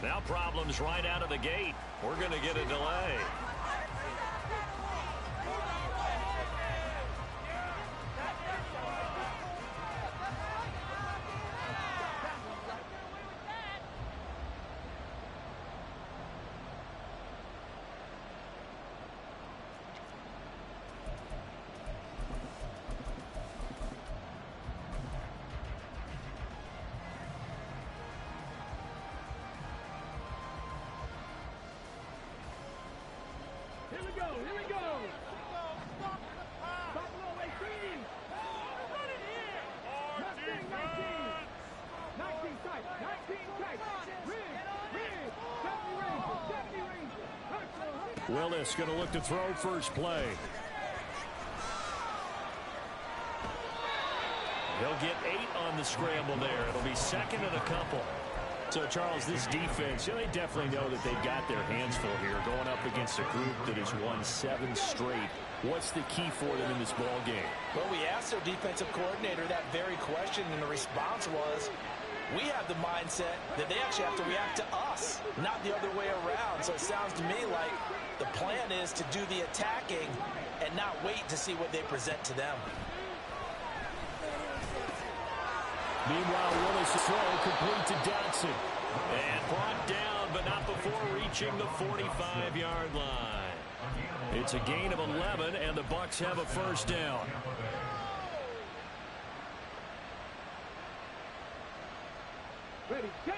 Now problems right out of the gate. We're going to get a delay. Here we go, here we go. Buffalo 18. Running here. 19, 19 tight, 19 tight. Ring. 70 range. Willis going to look to throw first play. He'll get 8 on the scramble there. It'll be second and a couple. So, Charles, this defense, they definitely know that they've got their hands full here going up against a group that has won 7 straight. What's the key for them in this ball game? Well, we asked their defensive coordinator that very question, and the response was, we have the mindset that they actually have to react to us, not the other way around. So it sounds to me like the plan is to do the attacking and not wait to see what they present to them. Meanwhile, Willis' throw complete to Dotson. And brought down, but not before reaching the 45-yard line. It's a gain of 11, and the Bucs have a first down. Ready, set.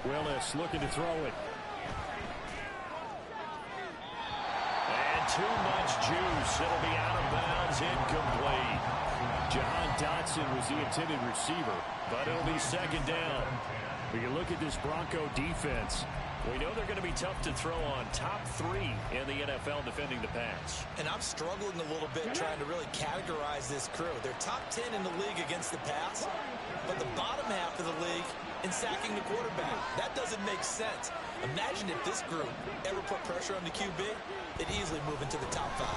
Willis looking to throw it. And too much juice. It'll be out of bounds, incomplete. Jahan Dotson was the intended receiver, but it'll be second down. When you look at this Bronco defense, we know they're going to be tough to throw on. Top 3 in the NFL defending the pass. And I'm struggling a little bit trying to really categorize this crew. They're top 10 in the league against the pass, but the bottom half of the league in sacking the quarterback. That doesn't make sense. Imagine if this group ever put pressure on the QB, it'd easily move into the top 5.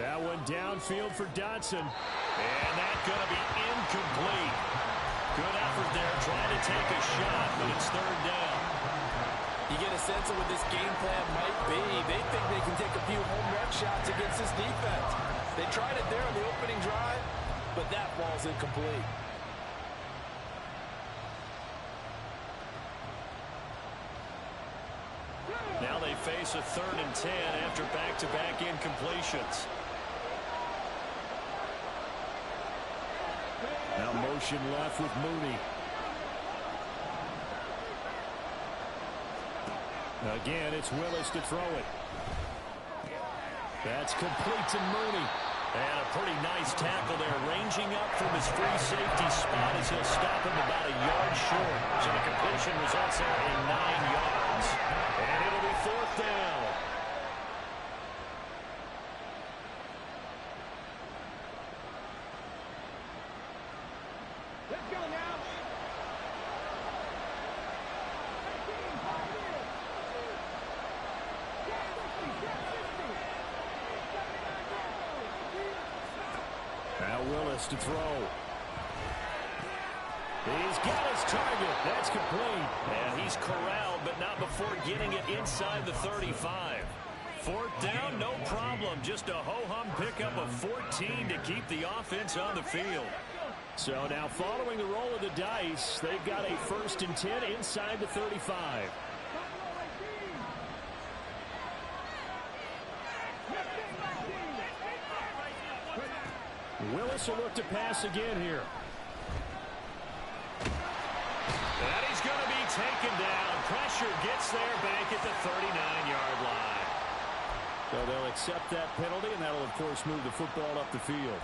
That one downfield for Dotson. And that's going to be incomplete. Good effort there, trying to take a shot, but it's third down. You get a sense of what this game plan might be. They think they can take a few home run shots against this defense. They tried it there on the opening drive, but that ball's incomplete. Now they face a 3rd and 10 after back-to-back incompletions. Now motion left with Mooney. Again, it's Willis to throw it. That's complete to Mooney. And a pretty nice tackle there, ranging up from his free safety spot as he'll stop him about a yard short. So the completion results in 9 yards. And it'll be 4th down. Let's go now. Now Willis to throw. He's got his target. That's complete. And he's corralled, but not before getting it inside the 35. 4th down, no problem. Just a ho-hum pickup of 14 to keep the offense on the field. So now following the roll of the dice, they've got a 1st and 10 inside the 35. Willis will look to pass again here. And he's going to be taken down. Pressure gets there back at the 39-yard line. So they'll accept that penalty, and that'll, of course, move the football up the field.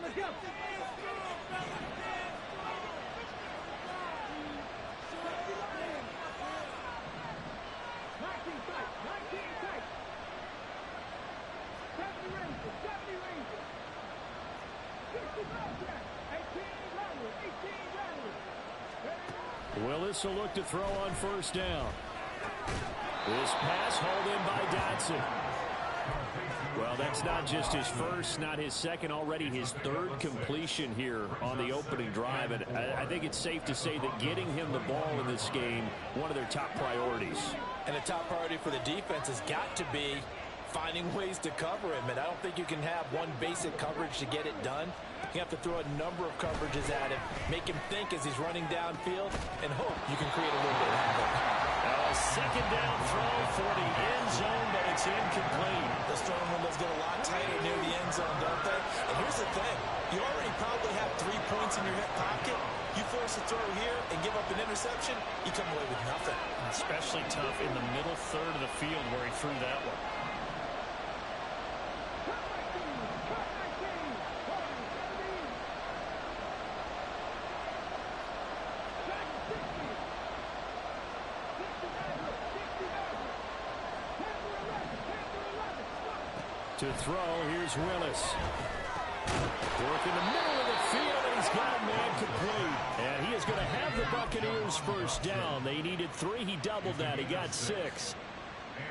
Let's go. Nineteen tight. 70 range. raises, 70 raises. 65 check, 18 laterals, 18 laterals. Willis will look to throw on first down. This pass hauled in by Dotson. Well, that's not just his first, not his second, already his third completion here on the opening drive. And I think it's safe to say that getting him the ball in this game, one of their top priorities. And the top priority for the defense has got to be finding ways to cover him. And I don't think you can have one basic coverage to get it done. You have to throw a number of coverages at him, make him think as he's running downfield, and hope you can create a little bit of havoc. A second down throw for the end zone, but it's incomplete. The throwing windows get a lot tighter near the end zone, don't they? And here's the thing. You already probably have 3 points in your hip pocket. You force a throw here and give up an interception, you come away with nothing. Especially tough in the middle third of the field where he threw that one. To throw, here's Willis. Work in the middle of the field, and he's got a man complete. And he is going to have the Buccaneers first down. They needed 3. He doubled that. He got 6.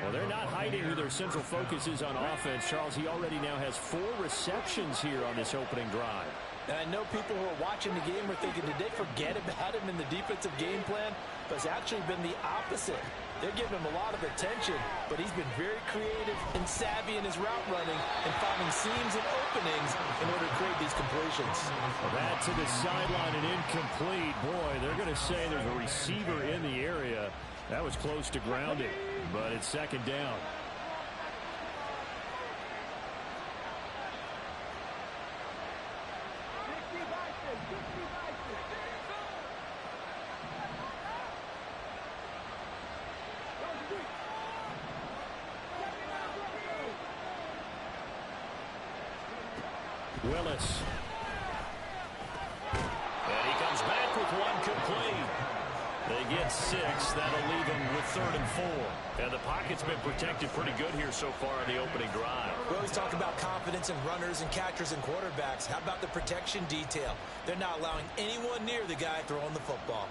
Well, they're not hiding who their central focus is on offense. Charles, he already now has 4 receptions here on this opening drive. And I know people who are watching the game are thinking, did they forget about him in the defensive game plan? But it's actually been the opposite. They're giving him a lot of attention, but he's been very creative and savvy in his route running and finding seams and openings in order to create these completions. That to the sideline and incomplete. Boy, they're going to say there's a receiver in the area. That was close to grounding, but it's second down. Willis. And he comes back with 1 complete. They get 6. That'll leave them with 3rd and 4. And the pocket's been protected pretty good here so far in the opening drive. We always talk about confidence in runners and catchers and quarterbacks. How about the protection detail? They're not allowing anyone near the guy throwing the football.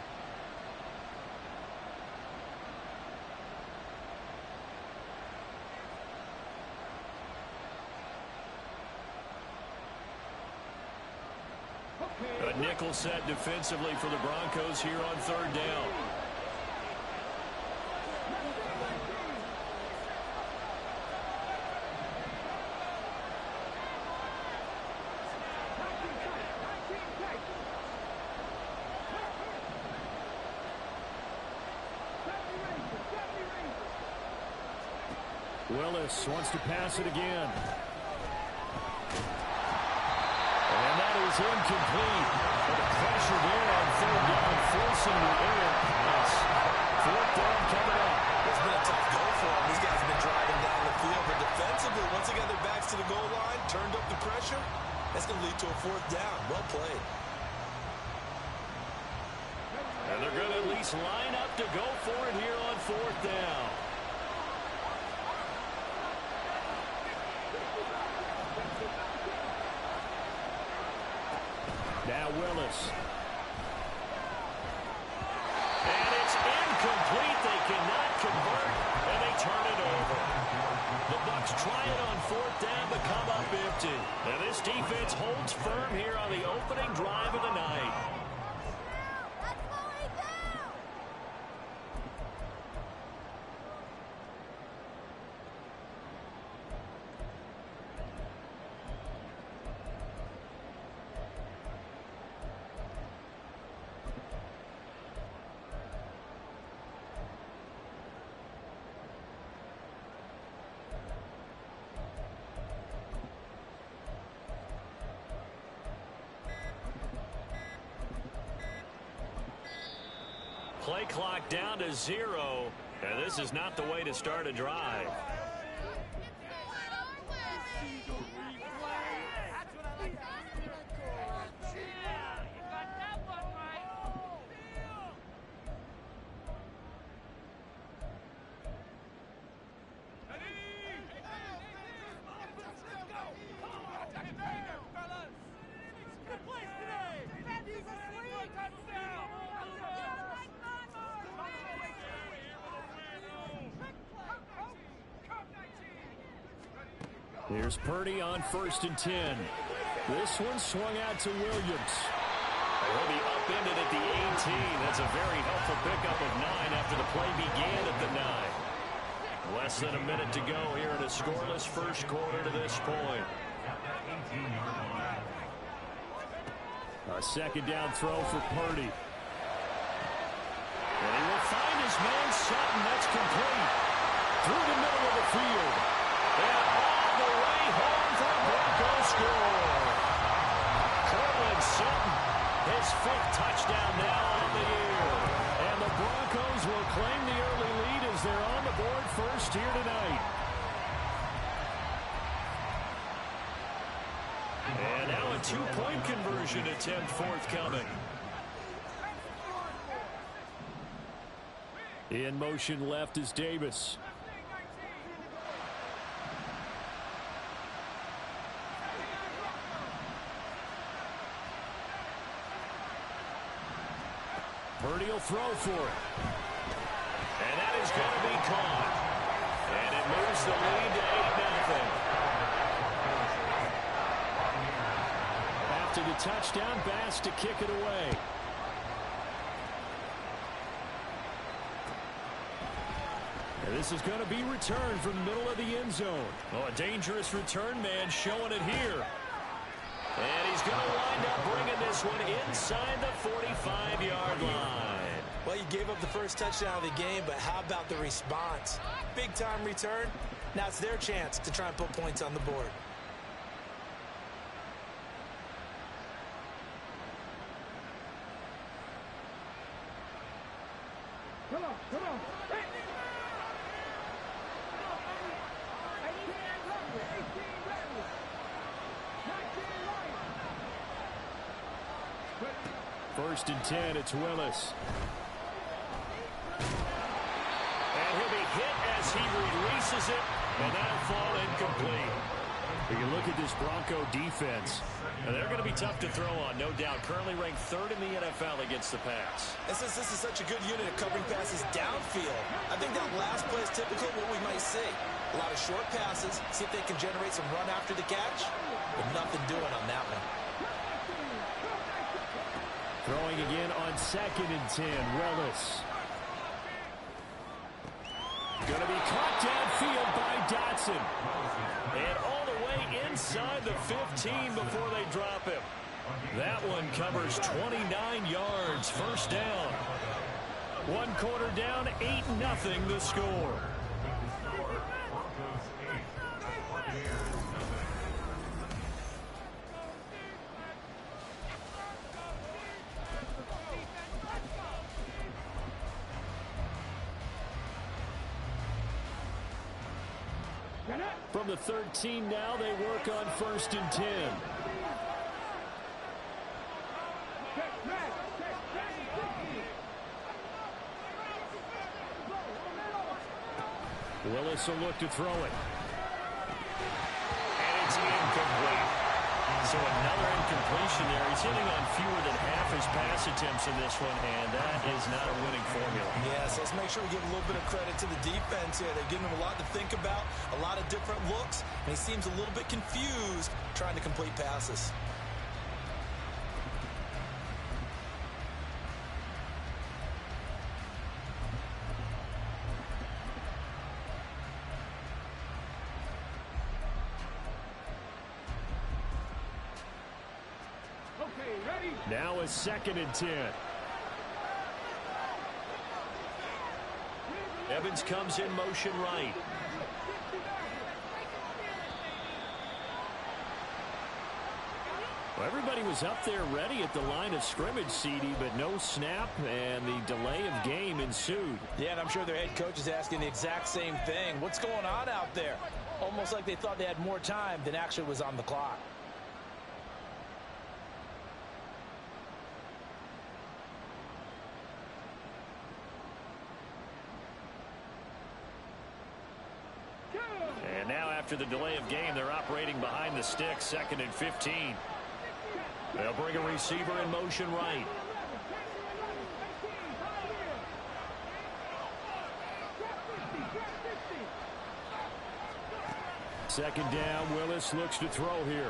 A nickel set defensively for the Broncos here on 3rd down. Willis wants to pass it again. And that is incomplete. But the pressure there on 3rd down, forcing the errant pass. 4th down coming up. It's been a tough go for them. These guys have been driving down the field, but defensively, once they got their backs to the goal line, turned up the pressure, that's going to lead to a 4th down. Well played. And they're going to at least line up to go for it here on 4th down. Now Willis. And it's incomplete. They cannot convert, and they turn it over. The Bucs try it on 4th down, but come up empty. And this defense holds firm here on the opening drive of the night. Play clock down to 0, and this is not the way to start a drive. Here's Purdy on 1st and 10. This one swung out to Williams. He'll be upended at the 18. That's a very helpful pickup of 9 after the play began at the 9. Less than a minute to go here in a scoreless first quarter to this point. A second down throw for Purdy. And he will find his man Sutton. That's complete. Through the middle of the field. And all the way home for a Broncos score. Cortland Sutton, his 5th touchdown now on the year. And the Broncos will claim the early lead as they're on the board first here tonight. And now a 2-point conversion attempt forthcoming. In motion left is Davis. Purdy will throw for it. And that is going to be caught. And it moves the lead to 8-0. After the touchdown, Bass to kick it away. And this is going to be returned from the middle of the end zone. Oh, a dangerous return man showing it here. And he's going to wind up bringing this one inside the 45-yard line. Well, you gave up the first touchdown of the game, but how about the response? Big-time return. Now it's their chance to try and put points on the board. Come on, come on. First and 10, it's Willis. And he'll be hit as he releases it, and that'll fall incomplete. When you look at this Bronco defense, they're going to be tough to throw on, no doubt. Currently ranked 3rd in the NFL against the pass. And since this is such a good unit of covering passes downfield, I think that last play is typical of what we might see. A lot of short passes, see if they can generate some run after the catch, but nothing doing on that one. Throwing again on 2nd and 10, Willis. Going to be caught downfield by Dotson. And all the way inside the 15 before they drop him. That one covers 29 yards, first down. 1 quarter down, 8-0 the score. From the 13 now, they work on 1st and 10. Willis will look to throw it. And it's incomplete. So another incompletion there. He's hitting on fewer than half his pass attempts in this one, and that is not a winning formula. Yes, let's make sure we give a little bit of credit to the defense here. They're giving him a lot to think about, a lot of different looks, and he seems a little bit confused trying to complete passes. Now a 2nd and 10. Evans comes in motion right. Well, everybody was up there ready at the line of scrimmage, CD, but no snap, and the delay of game ensued. Yeah, and I'm sure their head coach is asking the exact same thing. What's going on out there? Almost like they thought they had more time than actually was on the clock. And now after the delay of game, they're operating behind the sticks, 2nd and 15. They'll bring a receiver in motion right. Second down, Willis looks to throw here.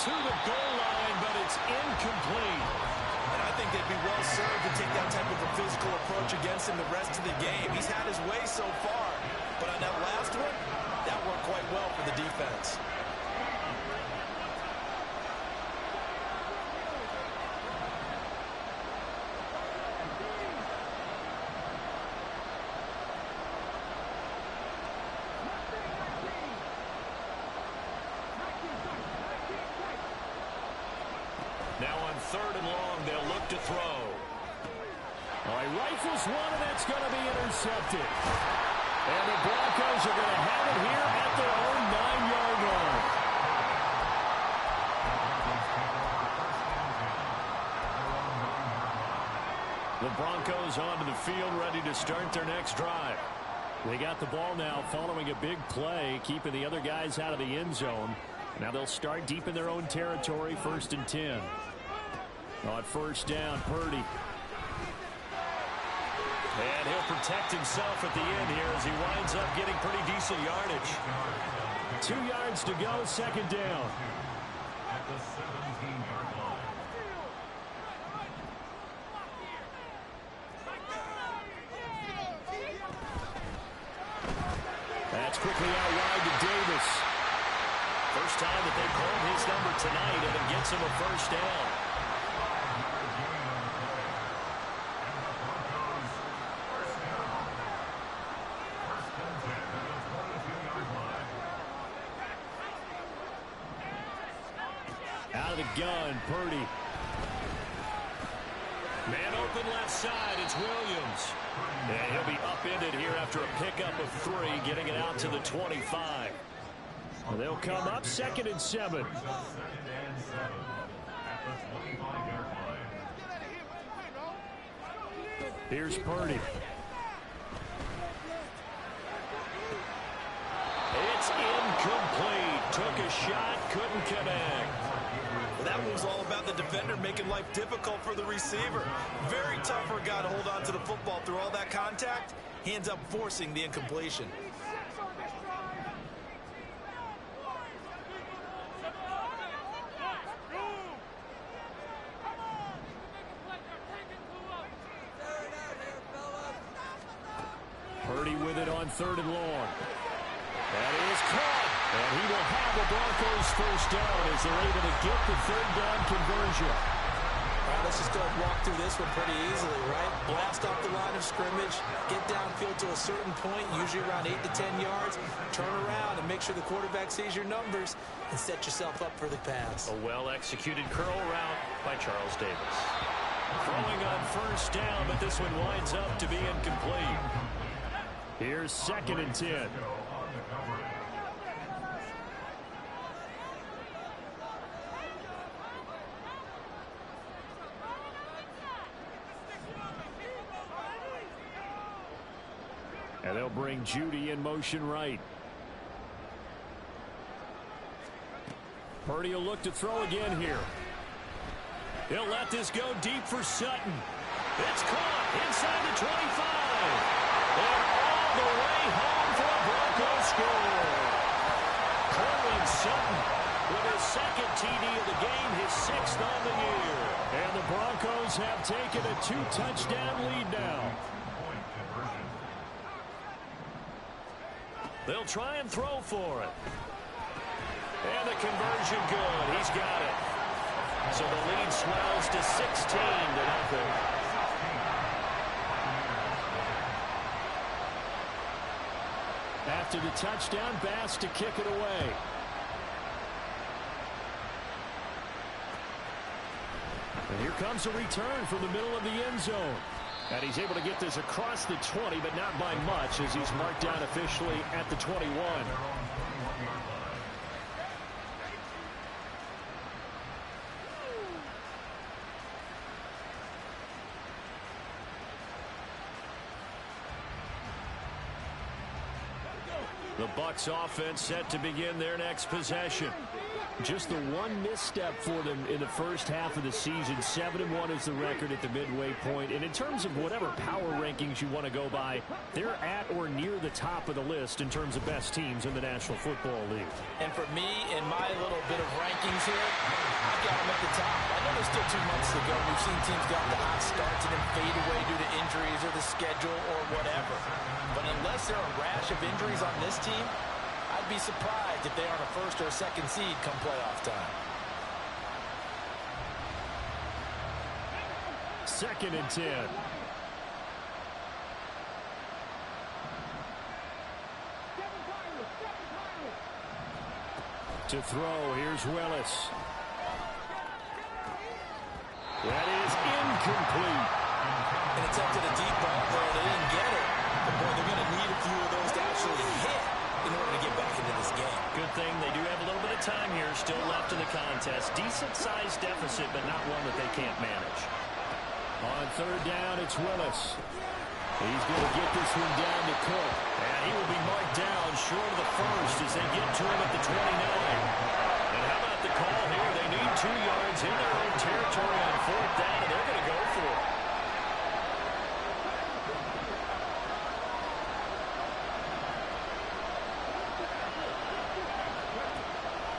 To the goal line, but it's incomplete. And I think they'd be well served to take that type of a physical approach against him the rest of the game. He's had his way so far, but on that last one, that worked quite well for the defense. Now on 3rd and long, they'll look to throw. All right, rifles one, and it's going to be intercepted. And the Broncos are going to have it here at their own 9-yard line. The Broncos onto the field, ready to start their next drive. They got the ball now following a big play, keeping the other guys out of the end zone. Now they'll start deep in their own territory, 1st and 10. On 1st down, Purdy. And he'll protect himself at the end here as he winds up getting pretty decent yardage. 2 yards to go, 2nd down. That's quickly out wide to Davis. First time that they called his number tonight, and it gets him a 1st down. Out of the gun, Purdy. Man open left side, it's Williams. And he'll be upended here after a pickup of 3, getting it out to the 25. Well, they'll come up 2nd and 7. Here's Purdy. It's incomplete. Took a shot, couldn't connect. Well, that was all about the defender making life difficult for the receiver. Very tough for a guy to hold on to the football through all that contact. He ends up forcing the incompletion. Purdy with it on 3rd and long. That is caught. And he will have the Broncos 1st down as they're able to get the 3rd down conversion. All right, let's just go and walk through this one pretty easily, right? Blast off the line of scrimmage, get downfield to a certain point, usually around 8 to 10 yards, turn around and make sure the quarterback sees your numbers and set yourself up for the pass. A well-executed curl route by Charles Davis. Throwing on 1st down, but this one winds up to be incomplete. Here's 2nd and 10. And they'll bring Judy in motion right. Purdy will look to throw again here. He'll let this go deep for Sutton. It's caught inside the 25. And all the way home for a Broncos score. Cortland Sutton with his 2nd TD of the game, his 6th on the year. And the Broncos have taken a 2-touchdown lead now. They'll try and throw for it. And the conversion good. He's got it. So the lead swells to 16-0. After the touchdown, Bass to kick it away. And here comes a return from the middle of the end zone. And he's able to get this across the 20, but not by much, as he's marked down officially at the 21. The Bucs offense set to begin their next possession. Just the one misstep for them in the first half of the season. 7-1 is the record at the midway point. And in terms of whatever power rankings you want to go by, they're at or near the top of the list in terms of best teams in the National Football League. And for me, in my little bit of rankings here, I've got them at the top. I know there's still 2 months to go. We've seen teams get off to hot starts and then fade away due to injuries or the schedule or whatever. But unless there are a rash of injuries on this team, I'd be surprised if they aren't a first or a second seed come playoff time. 2nd and 10. To throw, here's Willis. That is incomplete. And it's up to the deep ball there. They didn't get it. But boy, they're going to need a few of those to actually hit in order to get back into this game. Good thing they do have a little bit of time here still left in the contest. Decent-sized deficit, but not one that they can't manage. On 3rd down, it's Willis. He's going to get this one down to Cook. And he will be marked down short of the first as they get to him at the 29. And how about the call here? They need 2 yards in their own territory on 4th down, and they're going to go for it.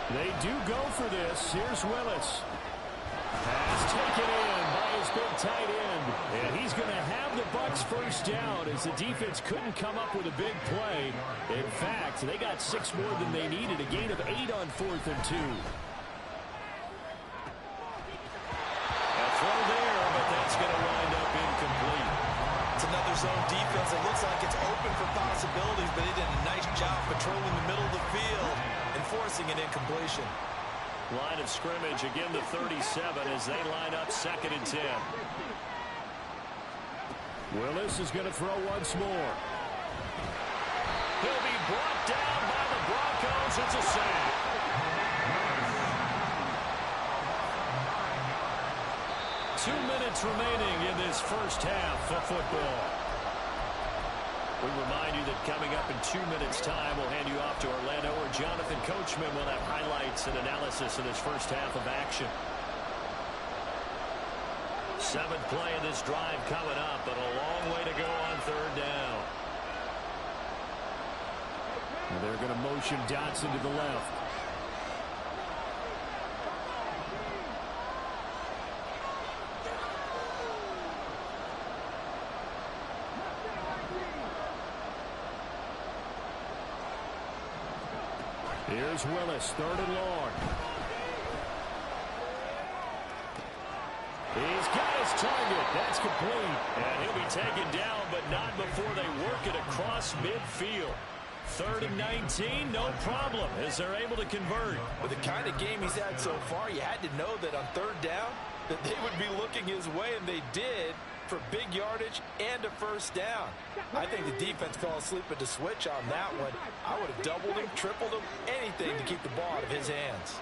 They do go for this. Here's Willis. Pass taken in by his big tight end. And he's going to have the Bucs first down as the defense couldn't come up with a big play. In fact, they got 6 more than they needed. A gain of 8 on 4th and 2. A throw there, but that's going to wind up incomplete. It's another zone defense. It looks like it's open for possibilities, but they did a nice job patrolling the middle of the field and forcing an incompletion. Line of scrimmage, again the 37 as they line up 2nd and 10. Willis is going to throw once more. He'll be brought down by the Broncos. It's a sack. Two minutes remaining in this first half of football. We remind you that coming up in 2 minutes' time, we'll hand you off to Orlando, where Jonathan Coachman will have highlights and analysis of this first half of action. 7th play of this drive coming up, but a long way to go on 3rd down. And they're going to motion Dotson to the left. Here's Willis, 3rd and long. He's got his target. That's complete. And he'll be taken down, but not before they work it across midfield. 3rd and 19, no problem, as they're able to convert. With the kind of game he's had so far, you had to know that on 3rd down, that they would be looking his way, and they did, for big yardage and a first down. I think the defense fell asleep at the switch on that one. I would have doubled him, tripled him, anything to keep the ball out of his hands.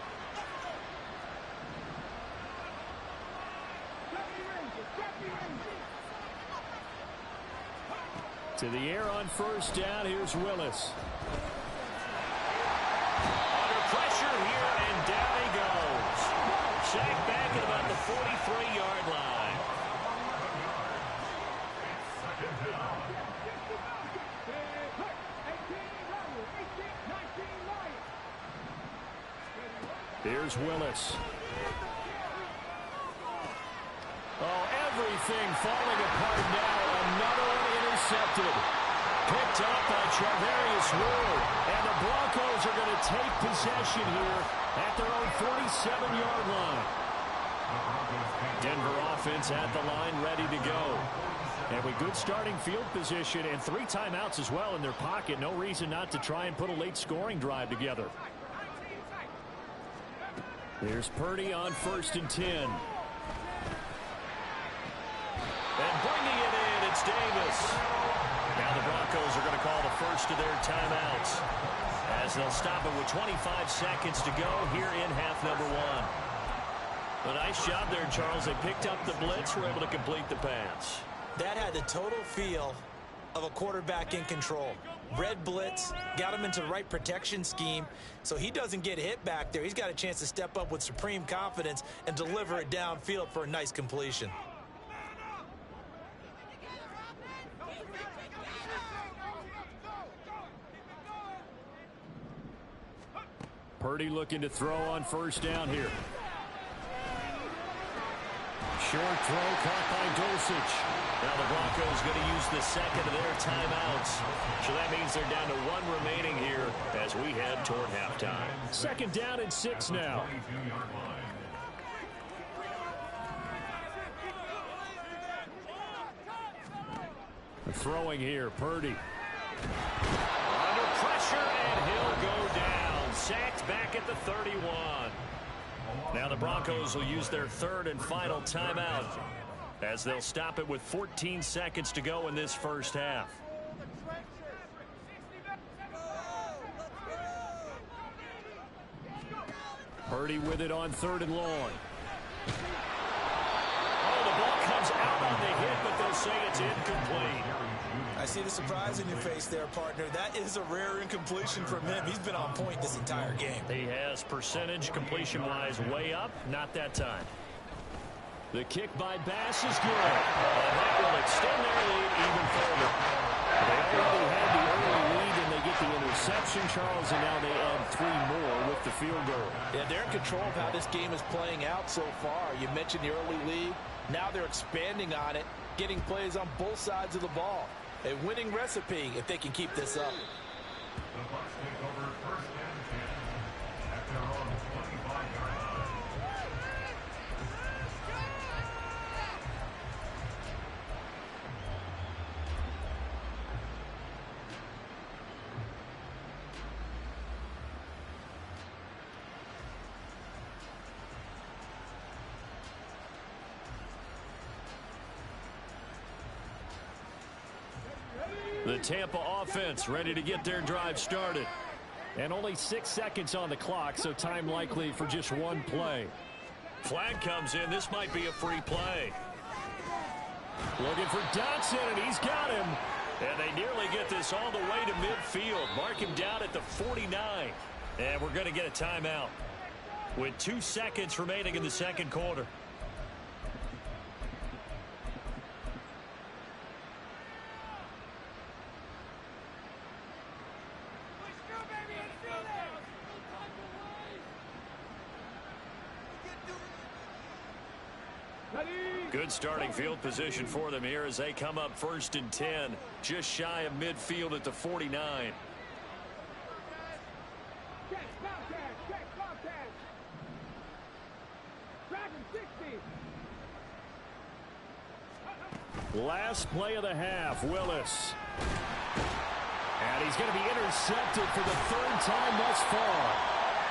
To the air on first down, here's Willis. Under pressure here, and down he goes. Sacked back at about the 43-yard line. Here's Willis. Oh, everything falling apart now. Another one intercepted. Picked up by Charvarius Ward. And the Broncos are going to take possession here at their own 47-yard line. Denver offense at the line, ready to go. And with good starting field position and 3 timeouts as well in their pocket, no reason not to try and put a late scoring drive together. Here's Purdy on 1st and 10. And bringing it in, it's Davis. Now the Broncos are going to call the first of their timeouts, as they'll stop it with 25 seconds to go here in half number 1. A nice job there, Charles. They picked up the blitz, were able to complete the pass. That had the total feel of a quarterback in control. Red blitz, got him into the right protection scheme, so he doesn't get hit back there. He's got a chance to step up with supreme confidence and deliver it downfield for a nice completion. Purdy looking to throw on first down here. Short throw caught by Dulcich. Now the Broncos going to use the second of their timeouts. So that means they're down to one remaining here as we head toward halftime. Second down and 6 now. Throwing here, Purdy. Under pressure, and he'll go down. Sacked back at the 31. Now the Broncos will use their third and final timeout as they'll stop it with 14 seconds to go in this first half. Purdy with it on third and long. Oh, the ball comes out on the hit, but they'll say it's incomplete. I see the surprise in your face there, partner. That is a rare incompletion from him. He's been on point this entire game. He has percentage completion-wise way up. Not that time. The kick by Bass is good. And that will extend their lead even further. They already had the early lead, and they get the interception, Charles, and now they add 3 more with the field goal. Yeah, they're in control of how this game is playing out so far. You mentioned the early lead. Now they're expanding on it, getting plays on both sides of the ball. A winning recipe if they can keep this up. The Bucs take over first and 10 at their own 25-yard line. The Tampa offense ready to get their drive started. And only 6 seconds on the clock, so time likely for just one play. Flag comes in. This might be a free play. Looking for Dotson, and he's got him. And they nearly get this all the way to midfield. Mark him down at the 49. And we're going to get a timeout with 2 seconds remaining in the second quarter. Good starting field position for them here as they come up first and 10, just shy of midfield at the 49. Last play of the half, Willis. And he's going to be intercepted for the 3rd time thus far.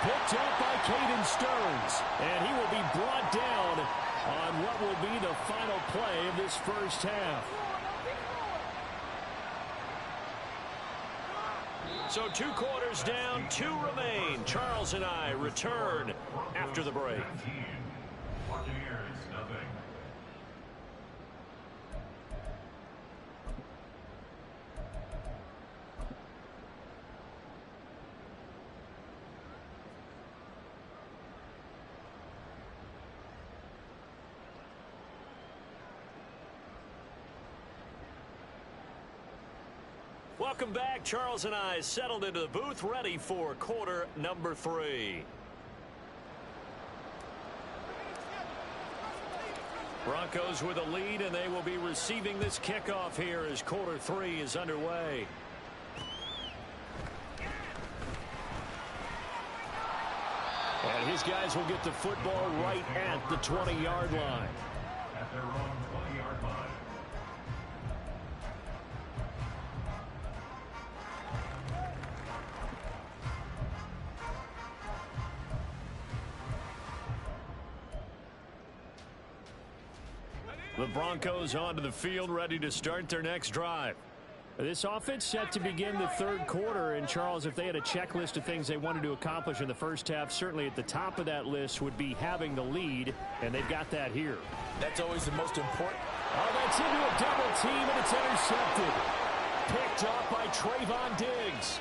Picked up by Caden Stearns, and he will be brought down on what will be the final play of this first half. So 2 quarters down, 2 remain. Charles and I return after the break. Buccaneers, nothing. Welcome back. Charles and I settled into the booth, ready for quarter number 3. Broncos with a lead, and they will be receiving this kickoff here as quarter 3 is underway. And his guys will get the football right at the 20-yard line. At their own 20-yard line. The Broncos onto the field, ready to start their next drive. This offense set to begin the 3rd quarter. And, Charles, if they had a checklist of things they wanted to accomplish in the first half, certainly at the top of that list would be having the lead, and they've got that here. That's always the most important. Oh, that's into a double team, and it's intercepted. Picked off by Trayvon Diggs.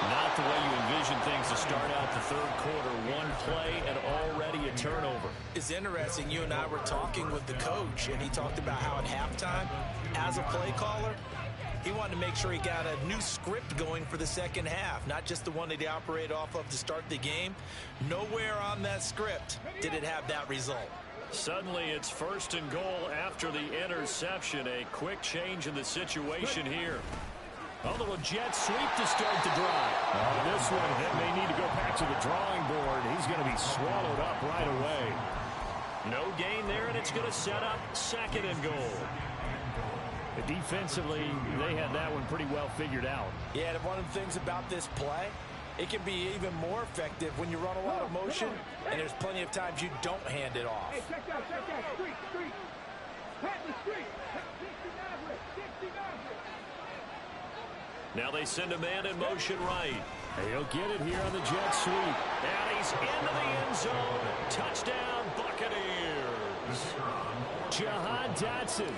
Not the way you envision things to start out the third quarter. One play and already a turnover. It's interesting. You and I were talking with the coach, and he talked about how at halftime, as a play caller, he wanted to make sure he got a new script going for the second half, not just the one that he operated off of to start the game. Nowhere on that script did it have that result. Suddenly it's 1st and goal after the interception. A quick change in the situation here. A little jet sweep to start the drive. This one may need to go back to the drawing board. He's going to be swallowed up right away. No gain there, and it's going to set up 2nd and goal. Defensively, they had that one pretty well figured out. Yeah, and one of the things about this play, it can be even more effective when you run a lot of motion, and there's plenty of times you don't hand it off. Hey, check that. Street. Pat the street. 69. Now they send a man in motion right. He'll get it here on the jet sweep. And he's into the end zone. Touchdown, Buccaneers. Jahan Dotson,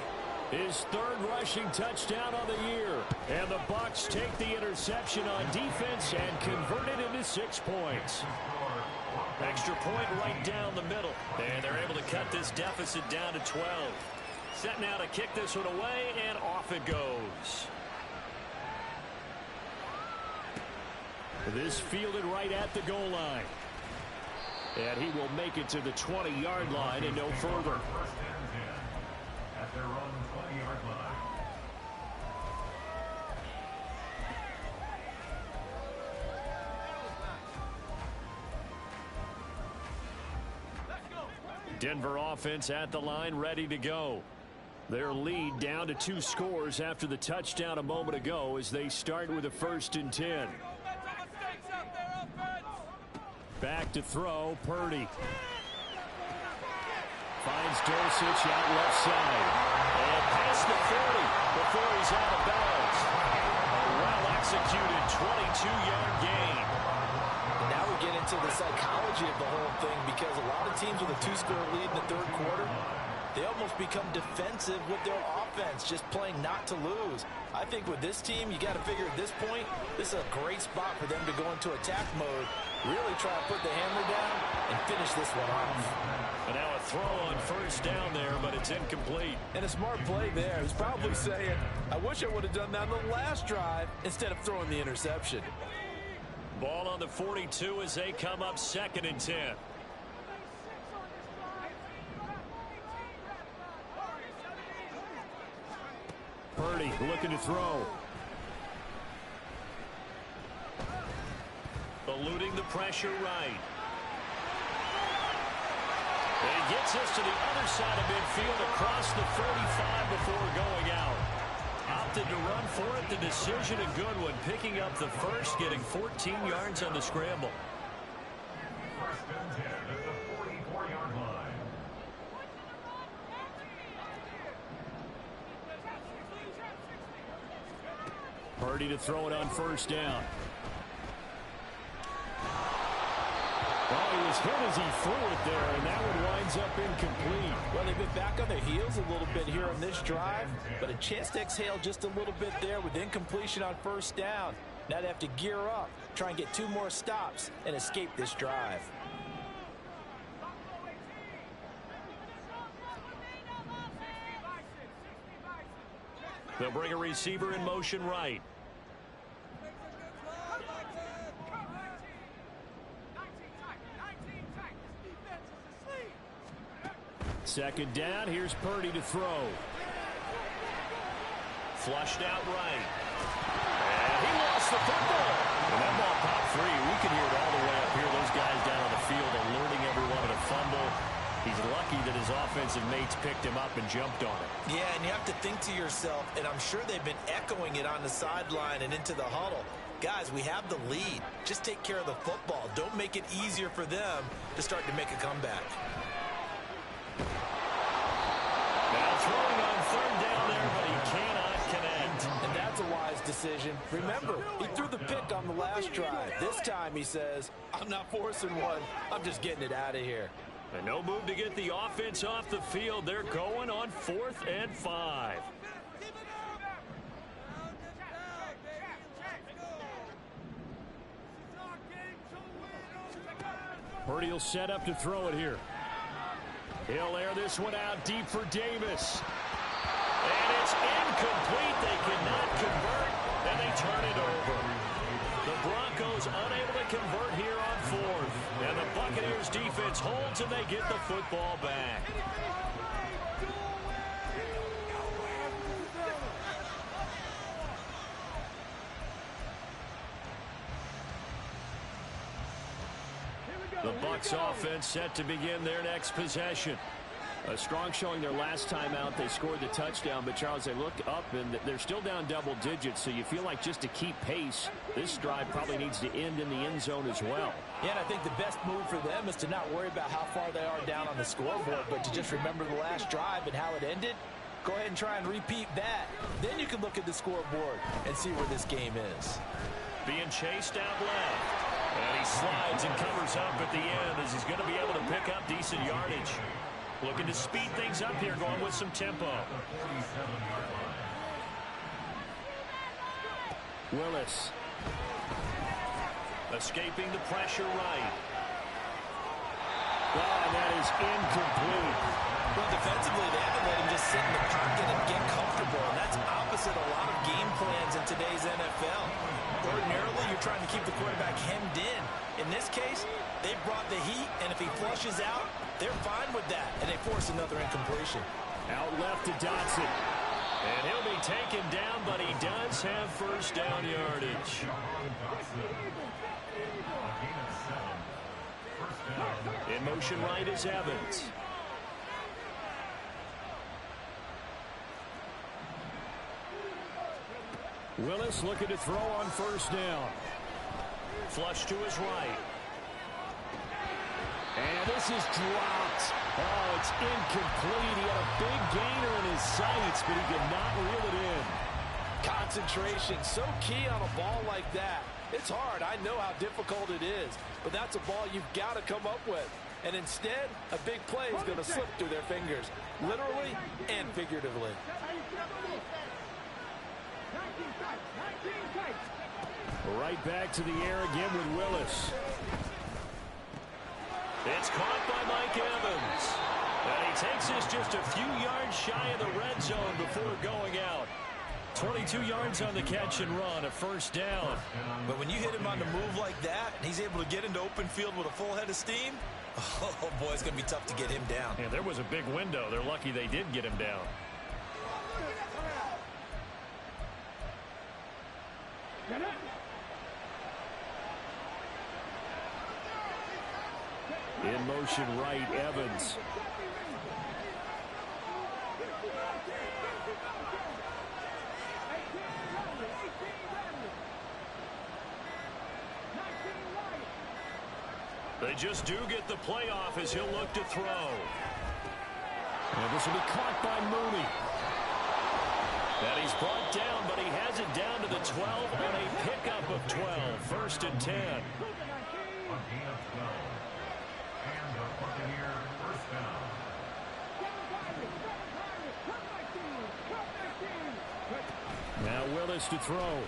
his 3rd rushing touchdown on the year. And the Bucs take the interception on defense and convert it into 6 points. Extra point right down the middle. And they're able to cut this deficit down to 12. Set now to kick this one away, and off it goes. This fielded right at the goal line. And he will make it to the 20-yard line and no further. At their own 20-yard line. Denver offense at the line, ready to go. Their lead down to 2 scores after the touchdown a moment ago as they start with a 1st and 10. Back to throw, Purdy. Finds Dulcich out left side. And past the 40 before he's out of bounds. A well-executed 22-yard gain. Now we get into the psychology of the whole thing, because a lot of teams with a 2-score lead in the 3rd quarter, they almost become defensive with their offense, just playing not to lose. I think with this team, you got to figure at this point, this is a great spot for them to go into attack mode, really try to put the hammer down and finish this one off. And now a throw on 1st down there, but it's incomplete. And a smart play there. He's probably saying, I wish I would have done that on the last drive instead of throwing the interception. Ball on the 42 as they come up 2nd and 10. Purdy looking to throw. Eluding the pressure right. And he gets us to the other side of midfield across the 35 before going out. Opted to run for it. The decision a good one. Picking up the 1st, getting 14 yards on the scramble. 1st and 10 at the 44-yard line. Purdy to throw it on 1st down. Well, he was hit as he threw it there, and that one winds up incomplete. Well, they've been back on their heels a little bit here on this drive, but a chance to exhale just a little bit there with incompletion on 1st down. Now they have to gear up, try and get 2 more stops, and escape this drive. They'll bring a receiver in motion right. 2nd down. Here's Purdy to throw. Flushed out right. And he lost the football. And that ball popped free. We can hear it all the way up here. Those guys down on the field alerting everyone of the fumble. He's lucky that his offensive mates picked him up and jumped on it. Yeah, and you have to think to yourself, and I'm sure they've been echoing it on the sideline and into the huddle. Guys, we have the lead. Just take care of the football. Don't make it easier for them to start to make a comeback. Now throwing on 3rd down there, but he cannot connect. And that's a wise decision. Remember, he threw the pick on the last drive. This time he says, I'm not forcing one. I'm just getting it out of here. And no move to get the offense off the field. They're going on 4th and 5. Purdy will set up to throw it here. He'll air this one out deep for Davis. And it's incomplete. They cannot convert, and they turn it over. The Broncos unable to convert here on fourth. And the Buccaneers defense holds, and they get the football back. The Bucs offense set to begin their next possession. A strong showing their last time out. They scored the touchdown, but Charles, they look up and they're still down double digits, so you feel like just to keep pace, this drive probably needs to end in the end zone as well. Yeah, and I think the best move for them is to not worry about how far they are down on the scoreboard, but to just remember the last drive and how it ended. Go ahead and try and repeat that. Then you can look at the scoreboard and see where this game is. Being chased out left. And he slides and covers up at the end as he's going to be able to pick up decent yardage. Looking to speed things up here, going with some tempo. Willis. Escaping the pressure right. Oh, that is incomplete. Well, defensively, they haven't let him just sit in the pocket and get comfortable, and that's opposite a lot of game plans in today's NFL. Ordinarily, you're trying to keep the quarterback hemmed in. In this case, they brought the heat, and if he flushes out, they're fine with that, and they force another incompletion. Out left to Dotson. And he'll be taken down, but he does have first down yardage. In motion right is Evans. Willis looking to throw on first down. Flush to his right. And this is dropped. Oh, it's incomplete. He had a big gainer in his sights, but he could not reel it in. Concentration, so key on a ball like that. It's hard. I know how difficult it is, but that's a ball you've got to come up with. And instead, a big play is going to slip through their fingers, literally and figuratively. Right back to the air again with Willis. It's caught by Mike Evans. And he takes this just a few yards shy of the red zone before going out. 22 yards on the catch and run, a first down. But when you hit him on the move like that, and he's able to get into open field with a full head of steam, oh boy, it's going to be tough to get him down. Yeah, there was a big window. They're lucky they did get him down. In motion right, Evans. They just do get the playoff as he'll look to throw. And this will be caught by Mooney. And he's brought down, but he has it down to the 12 on a pickup of 12. First and 10. Now Willis to throw. And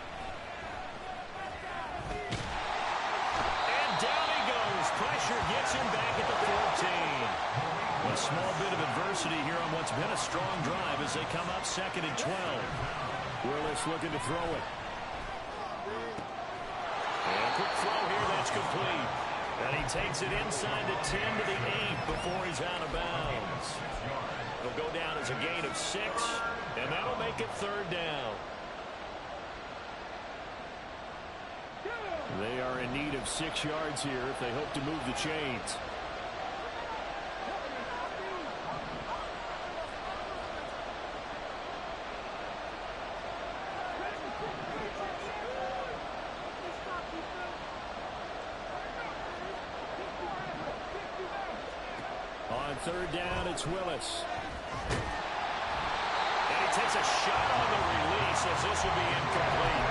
down he goes. Pressure gets him back at the 14. A small bit of adversity here on what's been a strong drive as they come up second and 12. Willis looking to throw it. And a quick throw here, that's complete. And he takes it inside the 10 to the 8 before he's out of bounds. It'll go down as a gain of 6, and that'll make it third down. They are in need of 6 yards here if they hope to move the chains. On third down, it's Willis. And he takes a shot on the release as this will be incomplete.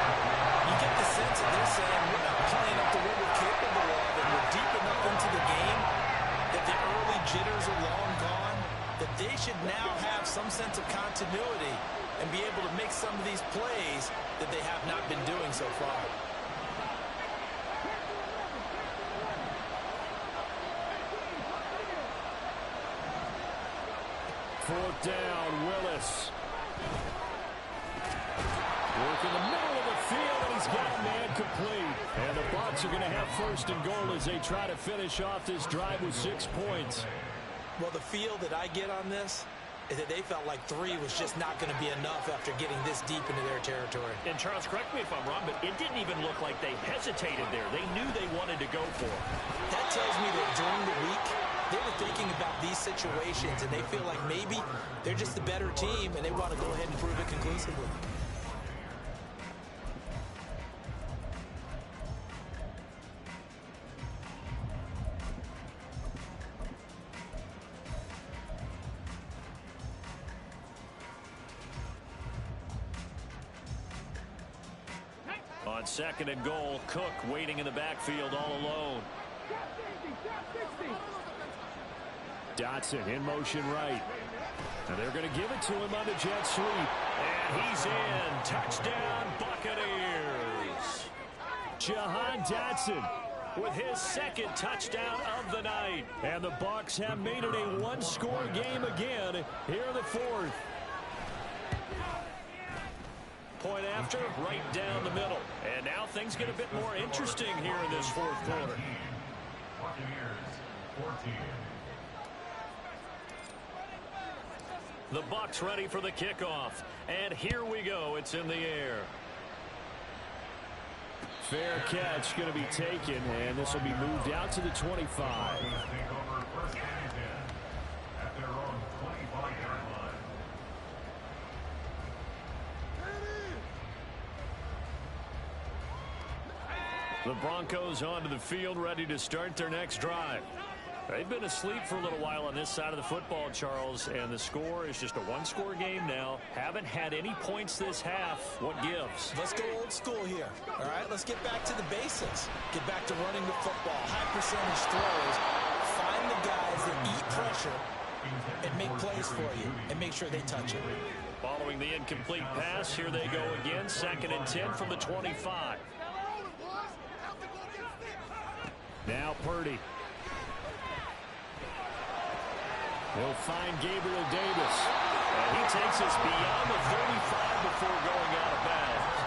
You get the sense that they're saying we're not playing up to what we're capable of, and we're deep enough into the game that the early jitters are long gone, that they should now have some sense of continuity and be able to make some of these plays that they have not been doing so far. 4th down, Willis. Work in the middle of the field, and he's got a man complete. And the Bucs are going to have 1st and goal as they try to finish off this drive with 6 points. Well, the feel that I get on this is that they felt like 3 was just not going to be enough after getting this deep into their territory. And Charles, correct me if I'm wrong, but it didn't even look like they hesitated there. They knew they wanted to go for it. That tells me that during the week, they were thinking about these situations, and they feel like maybe they're just the better team, and they want to go ahead and prove it conclusively. On 2nd and goal, Cook waiting in the backfield all alone. Dotson in motion right. And they're going to give it to him on the jet sweep. And he's in. Touchdown, Buccaneers. Jahan Dotson with his 2nd touchdown of the night. And the Bucs have made it a one-score game again here in the 4th. Point after, right down the middle. And now things get a bit more interesting here in this 4th quarter. Buccaneers 14. The Bucs ready for the kickoff. And here we go. It's in the air. Fair catch going to be taken, and this will be moved out to the 25. Take over 1st and 10 at their own 25-yard line. The Broncos onto the field, ready to start their next drive. They've been asleep for a little while on this side of the football, Charles, and the score is just a one-score game now. Haven't had any points this half. What gives? Let's go old school here. All right, let's get back to the basics. Get back to running the football, high percentage throws. Find the guys that eat pressure and make plays for you and make sure they touch it. Following the incomplete pass, here they go again. 2nd and 10 from the 25. Now Purdy. He'll find Gabriel Davis. And he takes us beyond the 35 before going out of bounds.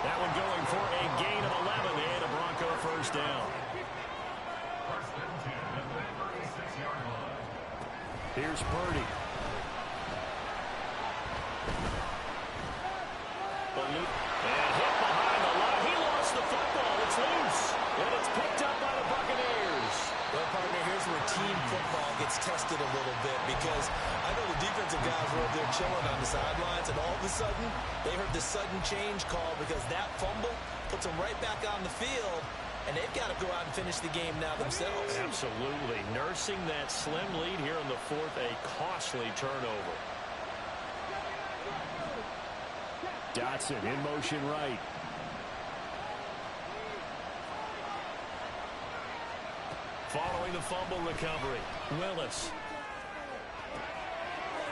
That one going for a gain of 11 and a Bronco 1st down. 1st and 10 at the 36-yard line. Here's Purdy. And hit behind the line. He lost the football. It's loose. And it's picked up by the Buccaneers. Well, partner, here's where team football gets tested a little bit, because I know the defensive guys were over there chilling on the sidelines, and all of a sudden, they heard the sudden change call because that fumble puts them right back on the field, and they've got to go out and finish the game now themselves. Absolutely. Nursing that slim lead here in the 4th, a costly turnover. Dotson in motion right. Following the fumble recovery, Willis.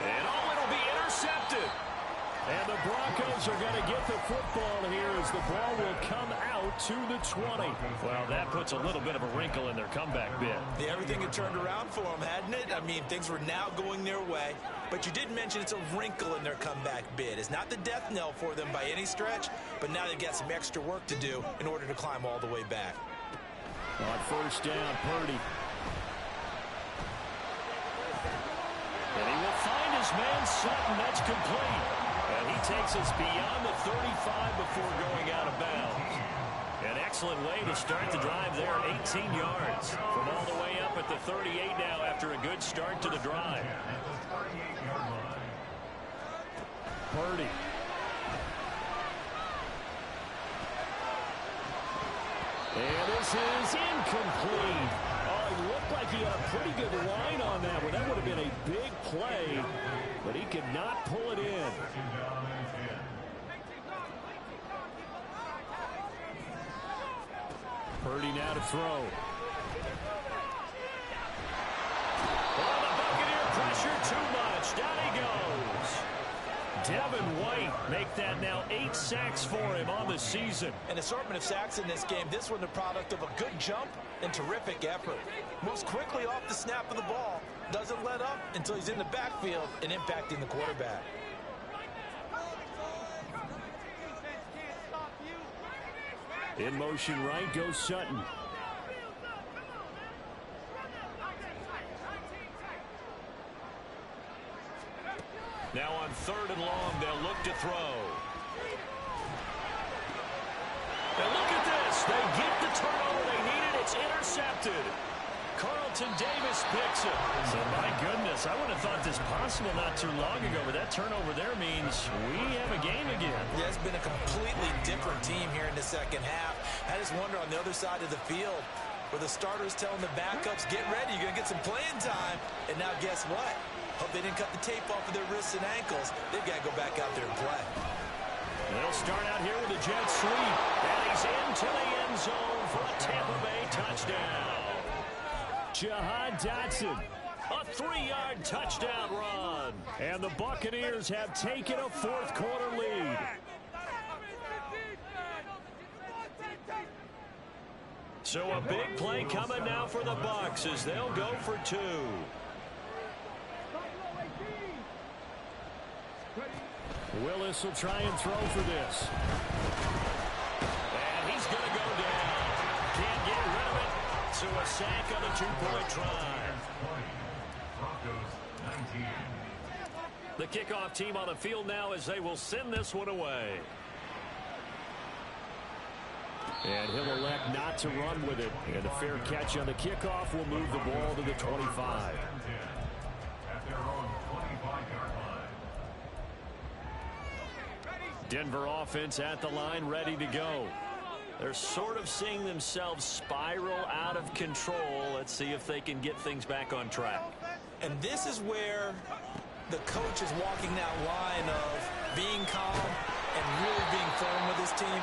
And it'll be intercepted. And the Broncos are going to get the football here as the ball will come out to the 20. Well, that puts a little bit of a wrinkle in their comeback bid. Yeah, everything had turned around for them, hadn't it? I mean, things were now going their way. But you did mention it's a wrinkle in their comeback bid. It's not the death knell for them by any stretch, but now they've got some extra work to do in order to climb all the way back. On 1st down, Purdy. And he will find his man Sutton. That's complete. And he takes us beyond the 35 before going out of bounds. An excellent way to start the drive there, 18 yards. From all the way up at the 38 now after a good start to the drive. Purdy. And this is incomplete. Oh, it looked like he had a pretty good line on that one. That would have been a big play, but he could not pull it in. Purdy now to throw. Oh, the Buccaneer pressure too much. Down he goes. Devin White make that now 8 sacks for him on the season. An assortment of sacks in this game. This one the product of a good jump and terrific effort. Moves quickly off the snap of the ball. Doesn't let up until he's in the backfield and impacting the quarterback. In motion right goes Sutton. Now on 3rd and long, they'll look to throw. And look at this. They get the turnover they needed. It's intercepted. Carlton Davis picks it. So, my goodness, I would have thought this possible not too long ago, but that turnover there means we have a game again. Yeah, it's been a completely different team here in the second half. I just wonder on the other side of the field, where the starters telling the backups, get ready, you're going to get some playing time. And now guess what? Hope they didn't cut the tape off of their wrists and ankles. They've got to go back out there and play. They'll start out here with a jet sweep. And he's into the end zone for a Tampa Bay touchdown. Jahan Dotson, a 3-yard touchdown run. And the Buccaneers have taken a 4th quarter lead. So a big play coming now for the Bucs as they'll go for 2. Willis will try and throw for this. And he's going to go down. Can't get rid of it. So a sack on a 2-point try. The kickoff team on the field now as they will send this one away. And he'll elect not to run with it. And a fair catch on the kickoff will move the ball to the 25. Denver offense at the line, ready to go. They're sort of seeing themselves spiral out of control. Let's see if they can get things back on track. And this is where the coach is walking that line of being calm and really being firm with his team.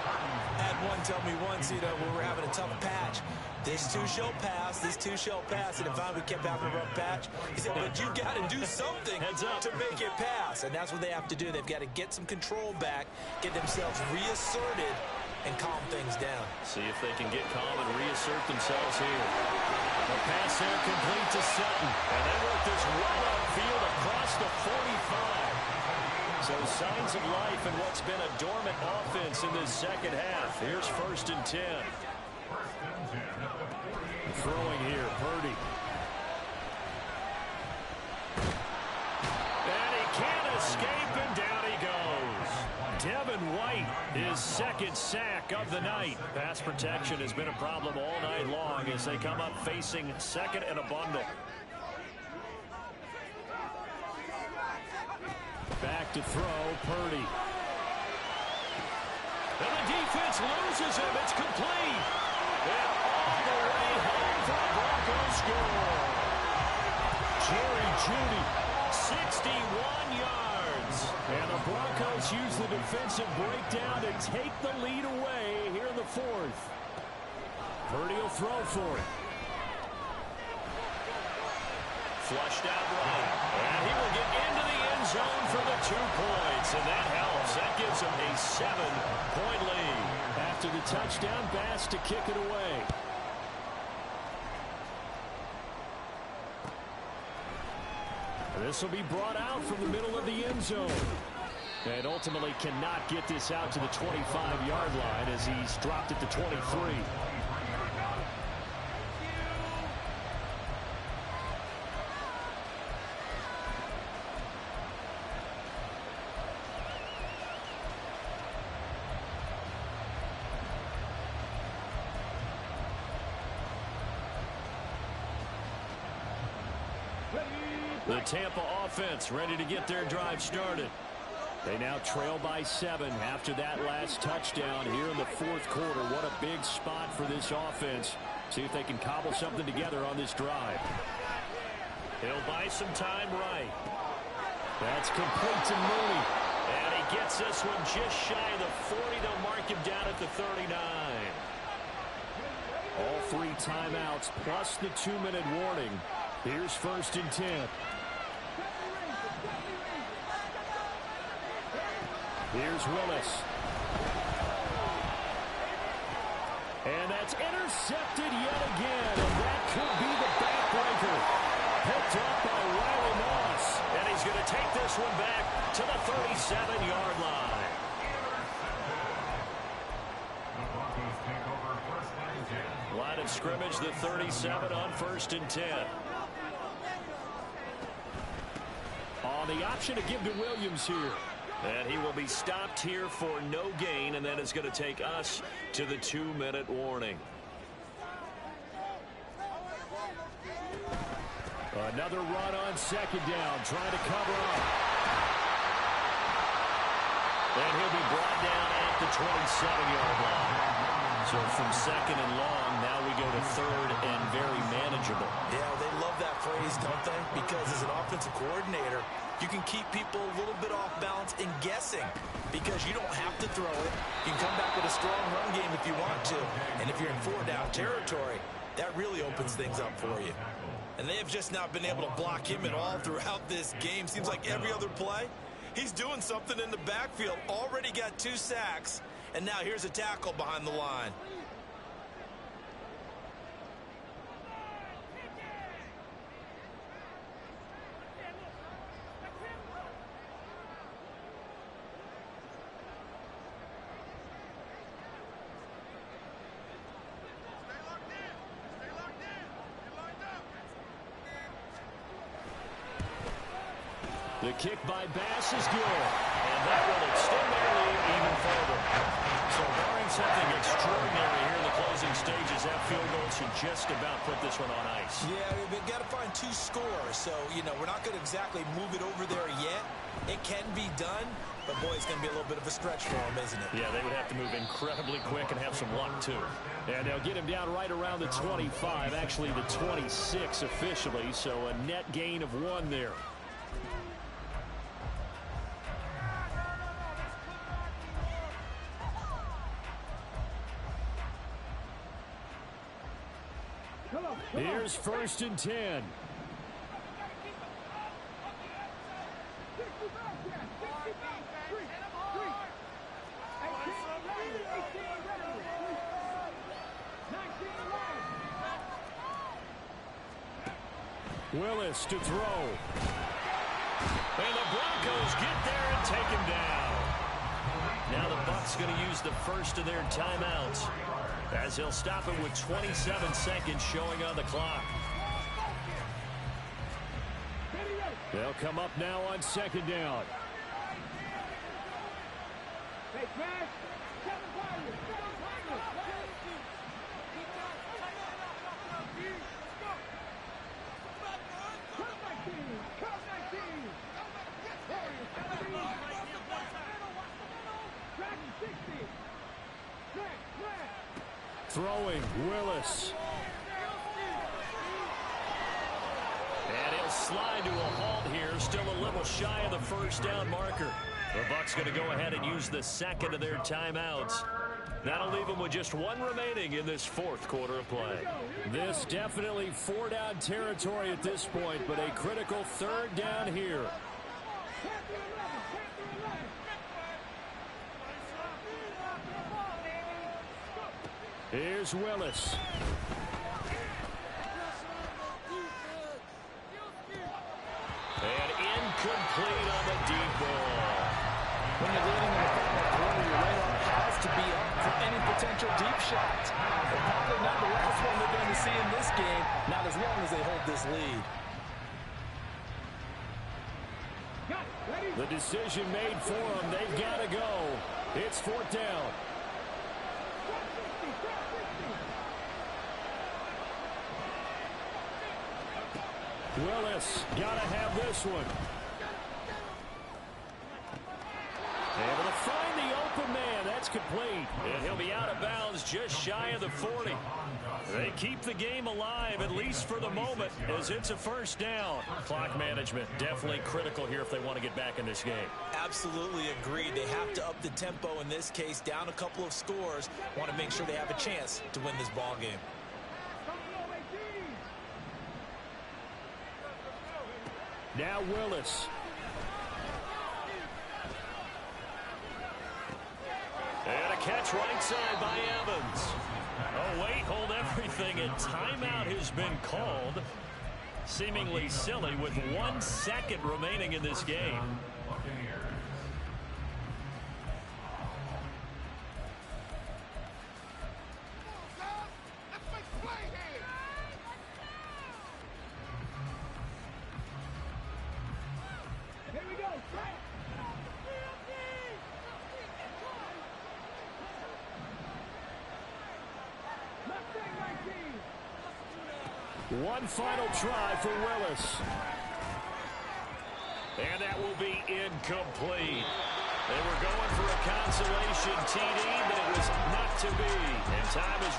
I had one tell me once, when we're having a tough patch, this too shall pass, this too shall pass. And if we kept having a rough patch, he said, but you got to do something to make it pass. And that's what they have to do. They've got to get some control back, get themselves reasserted, and calm things down. See if they can get calm and reassert themselves here. The pass there complete to Sutton. And they work this well upfield across the 45. So signs of life in what's been a dormant offense in this second half. Here's 1st and 10. Throwing here, Purdy. And he can't escape, and down he goes. Devin White, his 2nd sack of the night. Pass protection has been a problem all night long as they come up facing 2nd and a bundle. Back to throw, Purdy. And the defense loses him. It's complete. And all the way home for the Broncos score. Jerry Jeudy, 61 yards. And the Broncos use the defensive breakdown to take the lead away here in the 4th. Purdy will throw for it. Flushed out right. And he will get into the end zone for the 2 points. And that helps. That gives him a 7-point lead. After the touchdown, Bass to kick it away. This will be brought out from the middle of the end zone. And ultimately cannot get this out to the 25-yard line as he's dropped at the 23. The Tampa offense ready to get their drive started. They now trail by 7 after that last touchdown here in the 4th quarter. What a big spot for this offense. See if they can cobble something together on this drive. He'll buy some time right. That's complete to Mooney. And he gets this one just shy of the 40. They'll mark him down at the 39. All 3 timeouts plus the 2-minute warning. Here's 1st and 10. Here's Willis. And that's intercepted yet again. And that could be the backbreaker. Picked up by Riley Moss. And he's going to take this one back to the 37-yard line. Line of scrimmage, the 37 on 1st and 10. On the option to give to Williams here. And he will be stopped here for no gain, and then it's going to take us to the 2-minute warning. Another run on 2nd down, trying to cover up. And he'll be brought down at the 27-yard line. So from 2nd and long, now we go to 3rd and very manageable. Yeah, they love that phrase, don't they? Because as an offensive coordinator, you can keep people a little bit off balance and guessing because you don't have to throw it. You can come back with a strong run game if you want to. And if you're in 4-down territory, that really opens things up for you. And they have just not been able to block him at all throughout this game. Seems like every other play, he's doing something in the backfield. Already got 2 sacks. And now here's a tackle behind the line. The kick by Bass is good. And that will extend their lead even further. So barring something extraordinary here in the closing stages, that field goal should just about put this one on ice. Yeah, we've got to find 2 scores. So, we're not going to exactly move it over there yet. It can be done, but boy, it's going to be a little bit of a stretch for them, isn't it? Yeah, they would have to move incredibly quick and have some luck, too. And they'll get him down right around the 25, actually the 26 officially, so a net gain of 1 there. Here's 1st and 10. Willis to throw. And the Broncos get there and take him down. Now the Bucs going to use the first of their timeouts, as he'll stop it with 27 seconds showing on the clock. They'll come up now on 2nd down. Throwing, Willis. And he'll slide to a halt here, still a little shy of the 1st down marker. The Bucs going to go ahead and use the 2nd of their timeouts. That'll leave them with just 1 remaining in this 4th quarter of play. This definitely 4-down territory at this point, but a critical 3rd down here. Here's Willis. And incomplete on the deep ball. When you're leading in the final quarter, your radar has to be up for any potential deep shots. But probably not the last one they're going to see in this game, not as long as they hold this lead. The decision made for them. They've got to go. It's 4th down. Willis got to have this one. Able to find the open man. That's complete. And he'll be out of bounds just shy of the 40. They keep the game alive, at least for the moment, as it's a 1st down. Clock management definitely critical here if they want to get back in this game. Absolutely agreed. They have to up the tempo in this case, down a couple of scores. Want to make sure they have a chance to win this ball game. Now Willis. catch right side by Evans. Oh, wait, hold everything. A timeout has been called. Seemingly silly with 1 second remaining in this game. Here we go. One final try for Willis. And that will be incomplete. They were going for a consolation TD, but it was not to be. And time is